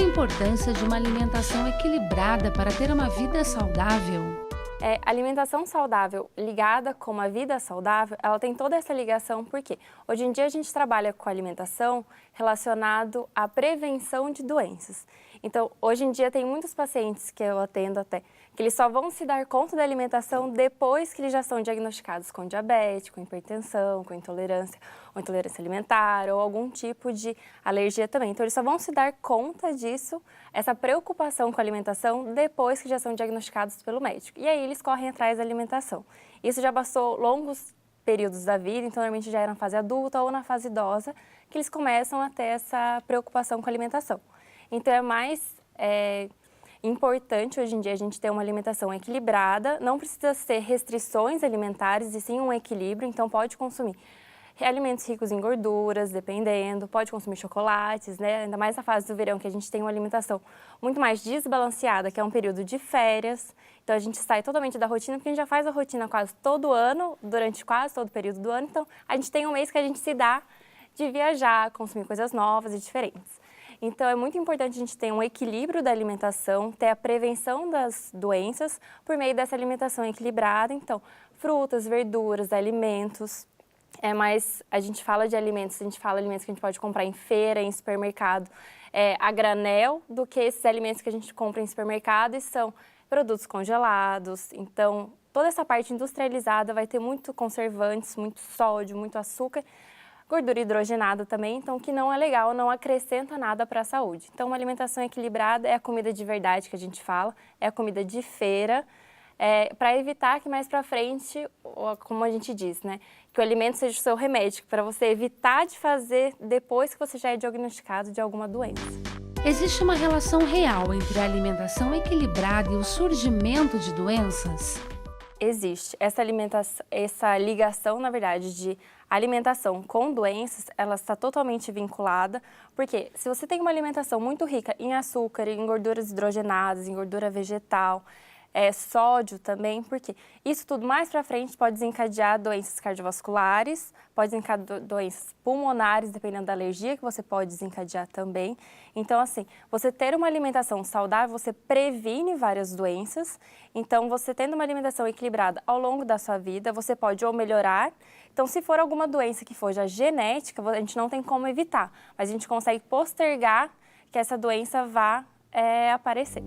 a importância de uma alimentação equilibrada para ter uma vida saudável? Alimentação saudável ligada com uma vida saudável, ela tem toda essa ligação porque hoje em dia a gente trabalha com alimentação relacionado à prevenção de doenças. Então, hoje em dia tem muitos pacientes que eu atendo até, que eles só vão se dar conta da alimentação depois que eles já são diagnosticados com diabetes, com hipertensão, com intolerância, ou intolerância alimentar, ou algum tipo de alergia também. Então, eles só vão se dar conta disso, essa preocupação com a alimentação, depois que já são diagnosticados pelo médico. E aí eles correm atrás da alimentação. Isso já passou longos períodos da vida, então normalmente já era na fase adulta ou na fase idosa, que eles começam a ter essa preocupação com a alimentação. Então é mais importante hoje em dia a gente ter uma alimentação equilibrada, não precisa ser restrições alimentares e sim um equilíbrio, então pode consumir alimentos ricos em gorduras, dependendo, pode consumir chocolates, né? Ainda mais na fase do verão, que a gente tem uma alimentação muito mais desbalanceada, que é um período de férias. Então, a gente sai totalmente da rotina, porque a gente já faz a rotina quase todo ano, durante quase todo o período do ano. Então, a gente tem um mês que a gente se dá de viajar, consumir coisas novas e diferentes. Então, é muito importante a gente ter um equilíbrio da alimentação, ter a prevenção das doenças por meio dessa alimentação equilibrada. Então, frutas, verduras, alimentos. Mas a gente fala de alimentos, a gente fala de alimentos que a gente pode comprar em feira, em supermercado, a granel, do que esses alimentos que a gente compra em supermercado e são produtos congelados. Então, toda essa parte industrializada vai ter muito conservantes, muito sódio, muito açúcar, gordura hidrogenada também, então que não é legal, não acrescenta nada para a saúde. Então, uma alimentação equilibrada é a comida de verdade que a gente fala, é a comida de feira, para evitar que mais para frente, como a gente diz, né, que o alimento seja o seu remédio, para você evitar de fazer depois que você já é diagnosticado de alguma doença. Existe uma relação real entre a alimentação equilibrada e o surgimento de doenças? Existe. Essa ligação, na verdade, de alimentação com doenças, ela está totalmente vinculada, porque se você tem uma alimentação muito rica em açúcar, em gorduras hidrogenadas, em gordura vegetal, sódio também, porque isso tudo mais para frente pode desencadear doenças cardiovasculares, pode desencadear doenças pulmonares, dependendo da alergia que você pode desencadear também. Então, assim, você ter uma alimentação saudável, você previne várias doenças. Então, você tendo uma alimentação equilibrada ao longo da sua vida, você pode ou melhorar. Então, se for alguma doença que for já genética, a gente não tem como evitar, mas a gente consegue postergar que essa doença vá aparecer.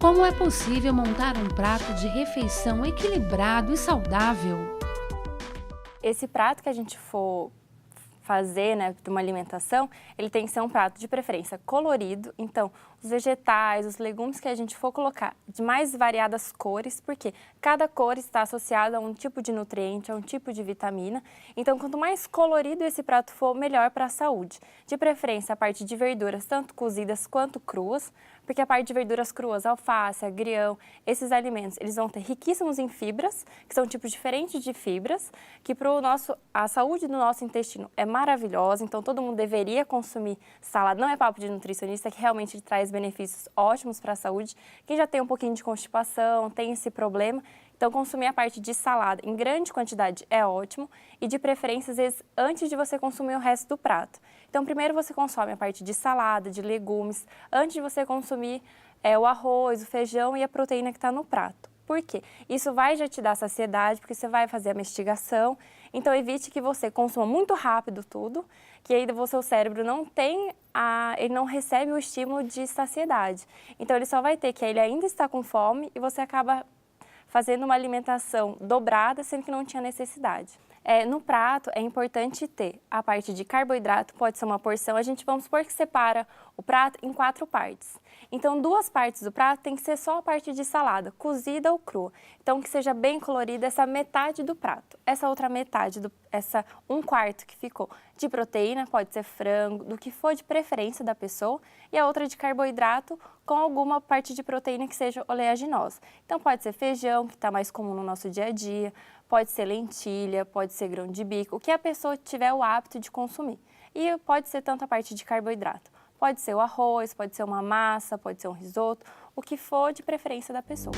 Como é possível montar um prato de refeição equilibrado e saudável? Esse prato que a gente for fazer, né, de uma alimentação, ele tem que ser um prato de preferência colorido. Então, os vegetais, os legumes que a gente for colocar de mais variadas cores, porque cada cor está associada a um tipo de nutriente, a um tipo de vitamina. Então, quanto mais colorido esse prato for, melhor para a saúde. De preferência, a parte de verduras, tanto cozidas quanto cruas, porque a parte de verduras cruas, alface, agrião, esses alimentos, eles vão ter riquíssimos em fibras, que são tipos diferentes de fibras, que para a saúde do nosso intestino é maravilhosa, então todo mundo deveria consumir salada. Não é papo de nutricionista, que realmente traz benefícios ótimos para a saúde. Quem já tem um pouquinho de constipação, tem esse problema, então consumir a parte de salada em grande quantidade é ótimo e de preferência, às vezes, antes de você consumir o resto do prato. Então, primeiro você consome a parte de salada, de legumes, antes de você consumir o arroz, o feijão e a proteína que está no prato. Por quê? Isso vai já te dar saciedade, porque você vai fazer a mastigação. Então, evite que você consuma muito rápido tudo, que aí o seu cérebro ele não recebe o estímulo de saciedade. Então, ele só vai ter que ele ainda está com fome e você acaba fazendo uma alimentação dobrada, sendo que não tinha necessidade. No prato, é importante ter a parte de carboidrato, pode ser uma porção. Vamos supor que separa o prato em 4 partes. Então, 2 partes do prato tem que ser só a parte de salada, cozida ou crua. Então, que seja bem colorida essa metade do prato. Essa outra metade, essa 1/4 que ficou de proteína, pode ser frango, do que for de preferência da pessoa. E a outra de carboidrato com alguma parte de proteína que seja oleaginosa. Então, pode ser feijão, que está mais comum no nosso dia a dia. Pode ser lentilha, pode ser grão de bico, o que a pessoa tiver o hábito de consumir. E pode ser tanto a parte de carboidrato. Pode ser o arroz, pode ser uma massa, pode ser um risoto, o que for de preferência da pessoa.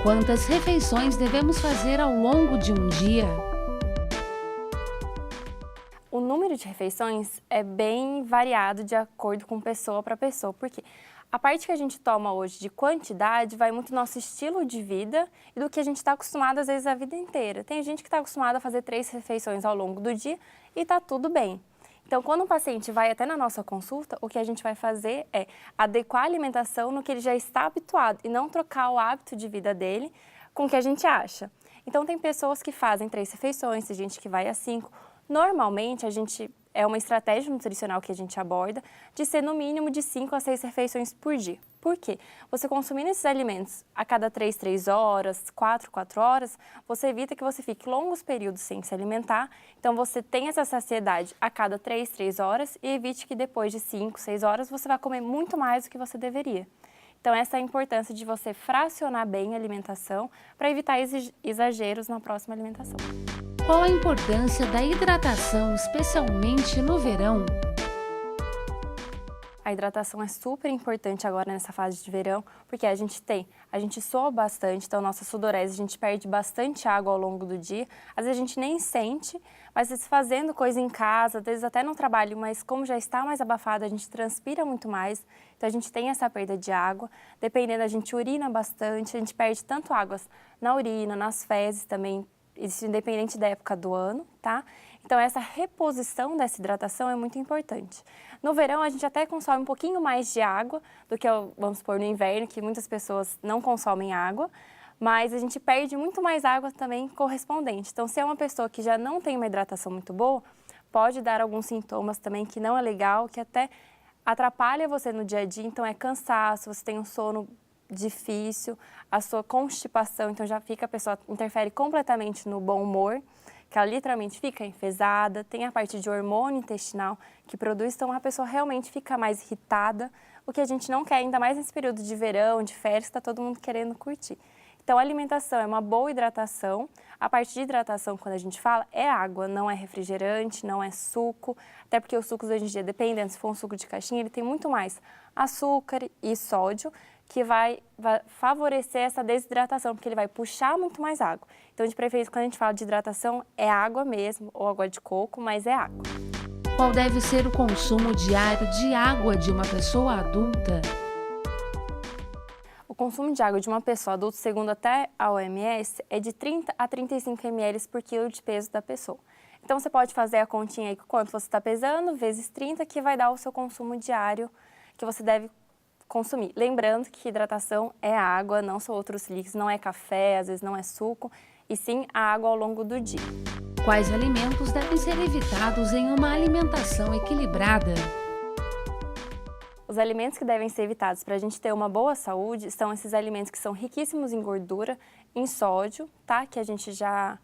Quantas refeições devemos fazer ao longo de um dia? O número de refeições é bem variado de acordo com pessoa para pessoa, porque A parte que a gente toma hoje de quantidade vai muito do nosso estilo de vida e do que a gente está acostumado, às vezes, a vida inteira. Tem gente que está acostumada a fazer 3 refeições ao longo do dia e está tudo bem. Então, quando um paciente vai até na nossa consulta, o que a gente vai fazer é adequar a alimentação no que ele já está habituado e não trocar o hábito de vida dele com o que a gente acha. Então, tem pessoas que fazem 3 refeições, tem gente que vai a 5. Normalmente, é uma estratégia nutricional que a gente aborda de ser no mínimo de 5 a 6 refeições por dia. Por quê? Você consumindo esses alimentos a cada 3 horas, 4 horas, você evita que você fique longos períodos sem se alimentar. Então, você tem essa saciedade a cada 3 horas e evite que depois de 5, 6 horas você vá comer muito mais do que você deveria. Então, essa é a importância de você fracionar bem a alimentação para evitar exageros na próxima alimentação. Qual a importância da hidratação, especialmente no verão? A hidratação é super importante agora nessa fase de verão, porque a gente soa bastante, então nossa sudorese, a gente perde bastante água ao longo do dia. Às vezes a gente nem sente, mas fazendo coisa em casa, às vezes até no trabalho, mas como já está mais abafado, a gente transpira muito mais, então a gente tem essa perda de água. Dependendo, a gente urina bastante, a gente perde tanto águas na urina, nas fezes também, isso independente da época do ano, tá? Então, essa reposição dessa hidratação é muito importante. No verão, a gente até consome um pouquinho mais de água do que, vamos supor, no inverno, que muitas pessoas não consomem água, mas a gente perde muito mais água também correspondente. Então, se é uma pessoa que já não tem uma hidratação muito boa, pode dar alguns sintomas também que não é legal, que até atrapalha você no dia a dia. Então, é cansaço, você tem um sono difícil, a sua constipação, então já fica, a pessoa interfere completamente no bom humor, que ela literalmente fica enfesada, tem a parte de hormônio intestinal que produz, então a pessoa realmente fica mais irritada, o que a gente não quer, ainda mais nesse período de verão, de férias, que está todo mundo querendo curtir. Então a alimentação é uma boa hidratação, a parte de hidratação, quando a gente fala, é água, não é refrigerante, não é suco, até porque os sucos hoje em dia, dependendo, se for um suco de caixinha, ele tem muito mais açúcar e sódio, que vai favorecer essa desidratação, porque ele vai puxar muito mais água. Então, de preferência, quando a gente fala de hidratação, é água mesmo, ou água de coco, mas é água. Qual deve ser o consumo diário de água de uma pessoa adulta? O consumo de água de uma pessoa adulta, segundo até a OMS, é de 30 a 35 ml por quilo de peso da pessoa. Então, você pode fazer a continha aí com quanto você está pesando, vezes 30, que vai dar o seu consumo diário que você deve consumir. Lembrando que hidratação é água, não são outros líquidos, não é café, às vezes não é suco, e sim a água ao longo do dia. Quais alimentos devem ser evitados em uma alimentação equilibrada? Os alimentos que devem ser evitados para a gente ter uma boa saúde são esses alimentos que são riquíssimos em gordura, em sódio, tá? Que a gente já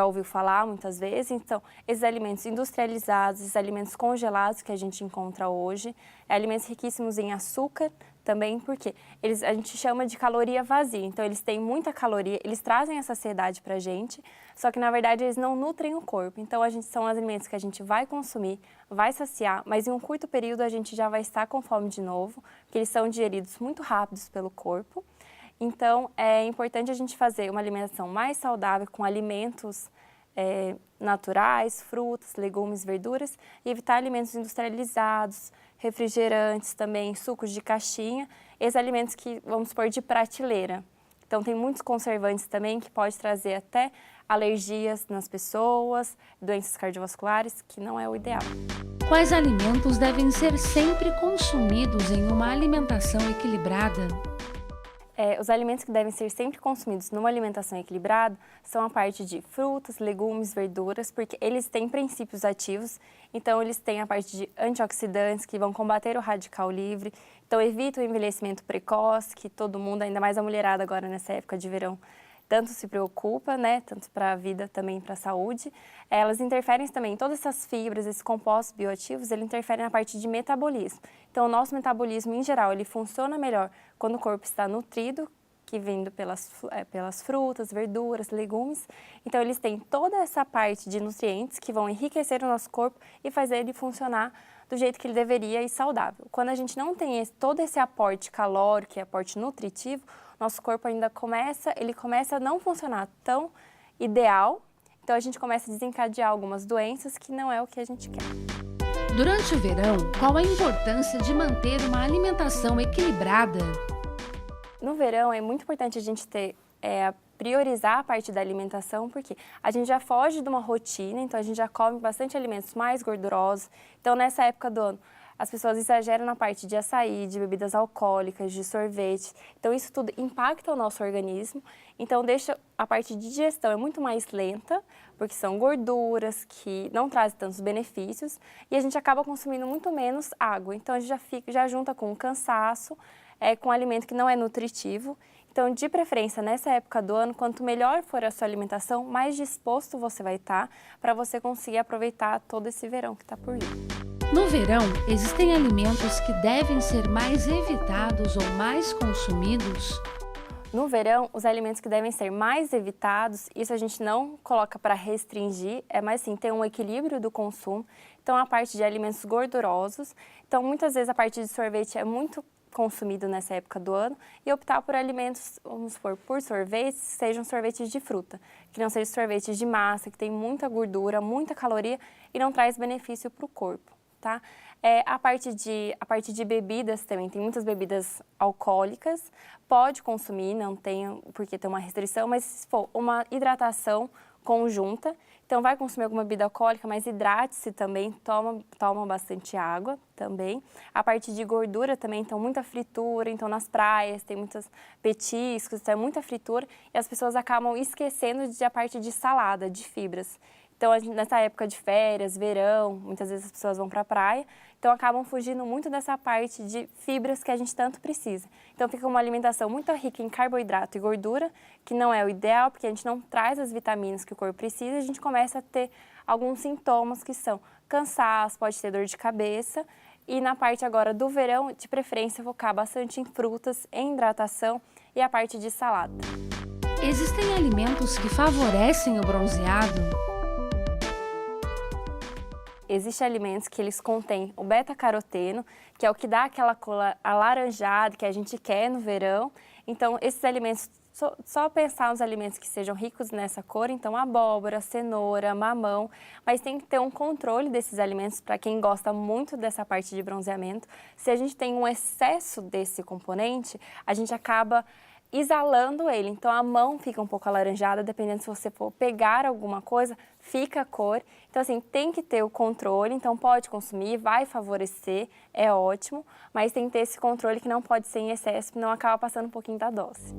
ouviu falar muitas vezes. Então, esses alimentos industrializados, esses alimentos congelados que a gente encontra hoje, alimentos riquíssimos em açúcar também, porque a gente chama de caloria vazia. Então, eles têm muita caloria, eles trazem a saciedade para a gente, só que, na verdade, eles não nutrem o corpo. Então, são alimentos que a gente vai consumir, vai saciar, mas em um curto período a gente já vai estar com fome de novo, porque eles são digeridos muito rápidos pelo corpo. Então, é importante a gente fazer uma alimentação mais saudável com alimentos naturais, frutas, legumes, verduras, e evitar alimentos industrializados, refrigerantes também, sucos de caixinha, esses alimentos que, vamos supor, de prateleira. Então, tem muitos conservantes também que pode trazer até alergias nas pessoas, doenças cardiovasculares, que não é o ideal. Quais alimentos devem ser sempre consumidos em uma alimentação equilibrada? Os alimentos que devem ser sempre consumidos numa alimentação equilibrada são a parte de frutas, legumes, verduras, porque eles têm princípios ativos, então eles têm a parte de antioxidantes que vão combater o radical livre, então evita o envelhecimento precoce, que todo mundo, ainda mais a mulherada agora nessa época de verão, tanto se preocupa, né, tanto para a vida também para a saúde. Elas interferem também, todas essas fibras, esses compostos bioativos, ele interferem na parte de metabolismo. Então, o nosso metabolismo, em geral, ele funciona melhor quando o corpo está nutrido, que vindo pelas frutas, verduras, legumes. Então, eles têm toda essa parte de nutrientes que vão enriquecer o nosso corpo e fazer ele funcionar do jeito que ele deveria e saudável. Quando a gente não tem todo esse aporte calórico e aporte nutritivo, nosso corpo ainda começa a não funcionar tão ideal, então a gente começa a desencadear algumas doenças que não é o que a gente quer. Durante o verão, qual a importância de manter uma alimentação equilibrada? No verão é muito importante a gente priorizar a parte da alimentação, porque a gente já foge de uma rotina, então a gente já come bastante alimentos mais gordurosos. Então nessa época do ano, as pessoas exageram na parte de açaí, de bebidas alcoólicas, de sorvete. Então isso tudo impacta o nosso organismo, então deixa a parte de digestão é muito mais lenta, porque são gorduras que não trazem tantos benefícios e a gente acaba consumindo muito menos água. Então a gente já junta com o cansaço, com alimento que não é nutritivo. Então, de preferência, nessa época do ano, quanto melhor for a sua alimentação, mais disposto você vai estar para você conseguir aproveitar todo esse verão que está por vir. No verão, existem alimentos que devem ser mais evitados ou mais consumidos? No verão, os alimentos que devem ser mais evitados, isso a gente não coloca para restringir, mas sim ter um equilíbrio do consumo. Então, a parte de alimentos gordurosos. Então, muitas vezes a parte de sorvete é muito consumido nessa época do ano e optar por alimentos, vamos supor, por sorvetes, sejam sorvetes de fruta, que não sejam sorvetes de massa, que tem muita gordura, muita caloria e não traz benefício para o corpo, tá? A parte de bebidas também, tem muitas bebidas alcoólicas, pode consumir, não tem porque tem uma restrição, mas se for uma hidratação conjunta, então vai consumir alguma bebida alcoólica, mas hidrate-se também, toma bastante água também. A parte de gordura também, então muita fritura, então nas praias tem muitos petiscos, então é muita fritura e as pessoas acabam esquecendo de a parte de salada, de fibras. Então, nessa época de férias, verão, muitas vezes as pessoas vão para a praia, então acabam fugindo muito dessa parte de fibras que a gente tanto precisa. Então, fica uma alimentação muito rica em carboidrato e gordura, que não é o ideal, porque a gente não traz as vitaminas que o corpo precisa e a gente começa a ter alguns sintomas que são cansaço, pode ter dor de cabeça. E na parte agora do verão, de preferência, focar bastante em frutas, em hidratação e a parte de salada. Existem alimentos que favorecem o bronzeado? Existem alimentos que eles contêm o beta-caroteno, que é o que dá aquela cor alaranjada que a gente quer no verão. Então, esses alimentos, só pensar nos alimentos que sejam ricos nessa cor, então abóbora, cenoura, mamão, mas tem que ter um controle desses alimentos para quem gosta muito dessa parte de bronzeamento. Se a gente tem um excesso desse componente, a gente acaba exalando ele, então a mão fica um pouco alaranjada, dependendo se você for pegar alguma coisa, fica a cor. Então assim, tem que ter o controle, então pode consumir, vai favorecer, é ótimo, mas tem que ter esse controle que não pode ser em excesso, senão acaba passando um pouquinho da dose.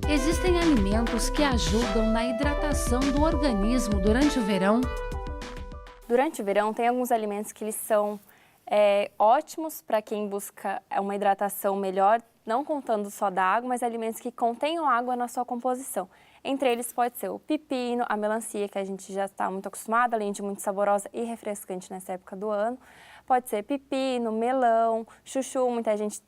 Existem alimentos que ajudam na hidratação do organismo durante o verão? Durante o verão tem alguns alimentos que eles são ótimos para quem busca uma hidratação melhor, não contando só da água, mas alimentos que contenham água na sua composição. Entre eles pode ser o pepino, a melancia, que a gente já está muito acostumado, além de muito saborosa e refrescante nessa época do ano. Pode ser pepino, melão, chuchu, muita gente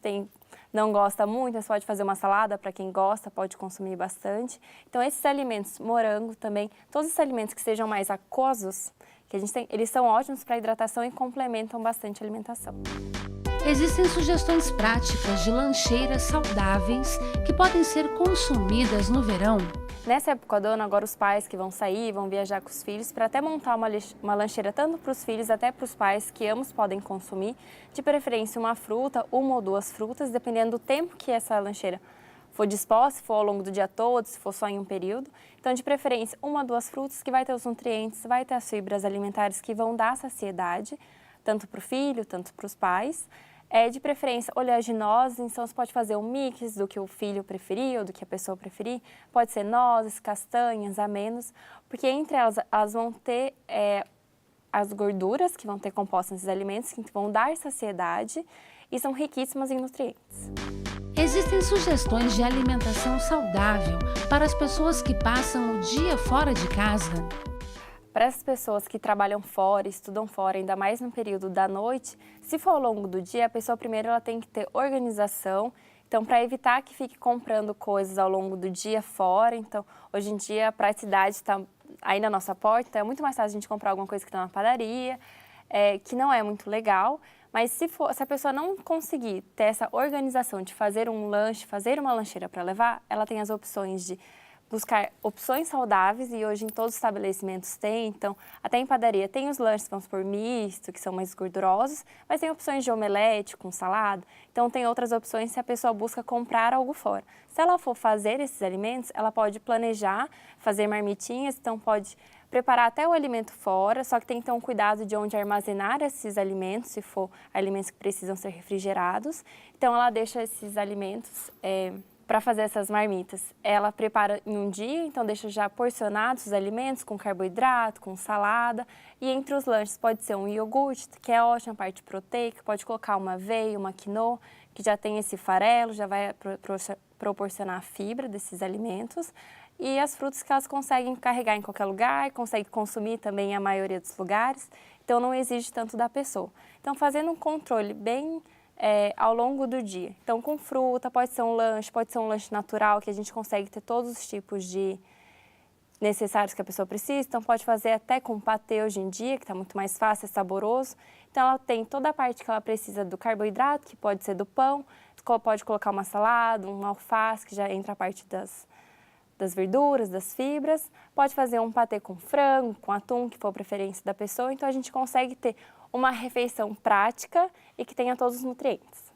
não gosta muito, mas pode fazer uma salada para quem gosta, pode consumir bastante. Então esses alimentos, morango também, todos esses alimentos que sejam mais aquosos, que a gente tem, eles são ótimos para hidratação e complementam bastante a alimentação. Existem sugestões práticas de lancheiras saudáveis que podem ser consumidas no verão? Nessa época do ano, agora os pais que vão sair, vão viajar com os filhos, para até montar uma lancheira tanto para os filhos, até para os pais que ambos podem consumir, de preferência uma fruta, uma ou duas frutas, dependendo do tempo que essa lancheira for disposta, se for ao longo do dia todo, se for só em um período. Então, de preferência, uma ou duas frutas que vai ter os nutrientes, vai ter as fibras alimentares que vão dar saciedade, tanto para o filho, tanto para os pais. De preferência, oleaginosas, então você pode fazer um mix do que o filho preferir ou do que a pessoa preferir. Pode ser nozes, castanhas, amêndoas, porque entre elas vão ter as gorduras que vão ter compostas nesses alimentos, que vão dar saciedade e são riquíssimas em nutrientes. Existem sugestões de alimentação saudável para as pessoas que passam o dia fora de casa? Para essas pessoas que trabalham fora, estudam fora, ainda mais no período da noite, se for ao longo do dia, a pessoa primeiro ela tem que ter organização. Então, para evitar que fique comprando coisas ao longo do dia fora, então, hoje em dia a praticidade está aí na nossa porta, então é muito mais fácil a gente comprar alguma coisa que está na padaria, que não é muito legal. Mas se a pessoa não conseguir ter essa organização de fazer um lanche, fazer uma lancheira para levar, ela tem as opções de buscar opções saudáveis, e hoje em todos os estabelecimentos tem, então até em padaria tem os lanches, vamos por misto, que são mais gordurosos, mas tem opções de omelete com salada, então tem outras opções se a pessoa busca comprar algo fora. Se ela for fazer esses alimentos, ela pode planejar, fazer marmitinhas, então pode preparar até o alimento fora, só que tem que ter um cuidado de onde armazenar esses alimentos, se for alimentos que precisam ser refrigerados. Então ela deixa esses alimentos para fazer essas marmitas. Ela prepara em um dia, então deixa já porcionados os alimentos com carboidrato, com salada. E entre os lanches pode ser um iogurte, que é ótimo, a parte proteica, pode colocar uma aveia, uma quinoa, que já tem esse farelo, já vai proporcionar a fibra desses alimentos. E as frutas que elas conseguem carregar em qualquer lugar, conseguem consumir também em a maioria dos lugares, então não exige tanto da pessoa. Então fazendo um controle bem ao longo do dia. Então, com fruta, pode ser um lanche natural, que a gente consegue ter todos os tipos de necessários que a pessoa precisa. Então, pode fazer até com patê hoje em dia, que está muito mais fácil, é saboroso. Então, ela tem toda a parte que ela precisa do carboidrato, que pode ser do pão, pode colocar uma salada, um alface, que já entra a parte das verduras, das fibras. Pode fazer um patê com frango, com atum, que for a preferência da pessoa. Então, a gente consegue ter uma refeição prática e que tenha todos os nutrientes.